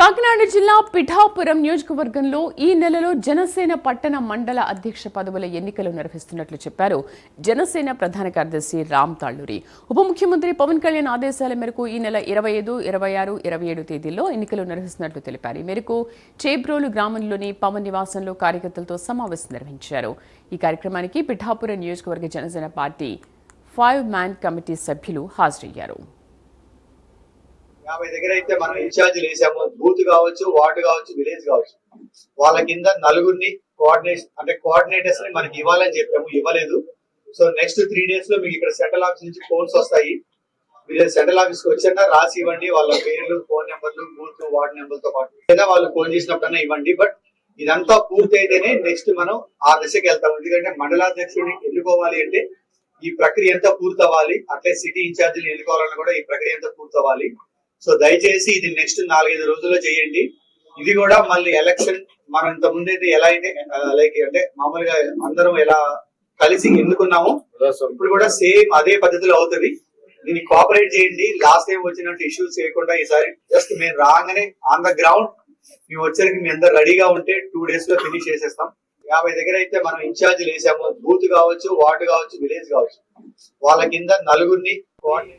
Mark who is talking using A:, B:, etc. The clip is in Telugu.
A: కాకినాడ జిల్లా పిఠాపురం నియోజకవర్గంలో ఈ నెలలో జనసేన పట్టణ మండల అధ్యక్ష పదవుల ఎన్నికలు నిర్వహిస్తున్నట్లు చెప్పారు జనసేన ప్రధాన కార్యదర్శి రామ్ తాళ్లూరి. ఉప ముఖ్యమంత్రి పవన్ కళ్యాణ్ ఆదేశాల మేరకు ఈ నెల 25, 26, 27 తేదీల్లో ఎన్నికలు నిర్వహిస్తున్నట్లు తెలిపారు. ఈ మేరకు చేబ్రోలు గ్రామంలోని పవన్ నివాసంలో కార్యకర్తలతో సమావేశం నిర్వహించారు. ఈ కార్యక్రమానికి పిఠాపురం నియోజకవర్గ జనసేన పార్టీ 5-man కమిటీ సభ్యులు హాజరయ్యారు.
B: 50 దగ్గర అయితే మనం ఇన్ఛార్జీలు వేసాము. బూత్ కావచ్చు, వార్డు కావచ్చు, విలేజ్ కావచ్చు. వాళ్ళ కింద నలుగురిని కోఆర్డినేటర్స్ ని మనకి ఇవ్వాలని చెప్పాము, ఇవ్వలేదు. సో నెక్స్ట్ 3 days లో మీకు ఇక్కడ సెంట్రల్ ఆఫీస్ నుంచి ఫోన్స్ వస్తాయి. మీరు సెంట్రల్ ఆఫీస్ కి వచ్చాక రాసి ఇవ్వండి, వాళ్ళ పేర్లు, ఫోన్ నెంబర్లు, బూత్, వార్డు నెంబర్ తో పాటు. లేదా వాళ్ళు ఫోన్ చేసినప్పుడన్నా ఇవ్వండి. బట్ ఇదంతా పూర్తి అయితేనే నెక్స్ట్ మనం ఆ దశకి వెళ్తాం. ఎందుకంటే మండలాధ్యక్షుడిని ఎన్నుకోవాలి అంటే ఈ ప్రక్రియ అంతా పూర్తవ్వాలి. అట్లే సిటీ ఇన్ఛార్జీలు ఎన్నుకోవాలన్నా కూడా ఈ ప్రక్రియ అంతా పూర్తవ్వాలి. సో దయచేసి ఇది నెక్స్ట్ 4-5 రోజుల్లో చేయండి. ఇది కూడా మళ్ళీ ఎలక్షన్ మనం ఇంత ముందైతే ఎలా అయితే లైక్ అంటే మామూలుగా అందరం ఎలా కలిసి ఎన్నుకున్నామో ఇప్పుడు కూడా సేమ్ అదే పద్ధతిలో అవుతుంది. దీన్ని కోఆపరేట్ చేయండి. లాస్ట్ టైం వచ్చినట్టు ఇష్యూస్ చేయకుండా ఈసారి జస్ట్ మేము రాగానే ఆన్ ద గ్రౌండ్ మేము వచ్చేసరికి మీ అందరు రెడీగా ఉంటే 2 days లో ఫినిష్ చేసేస్తాం. 50 దగ్గర అయితే మనం ఇన్ఛార్జీలు వేసాము. బూత్ కావచ్చు, వార్డు కావచ్చు, విలేజ్ కావచ్చు. వాళ్ళ కింద నలుగురిని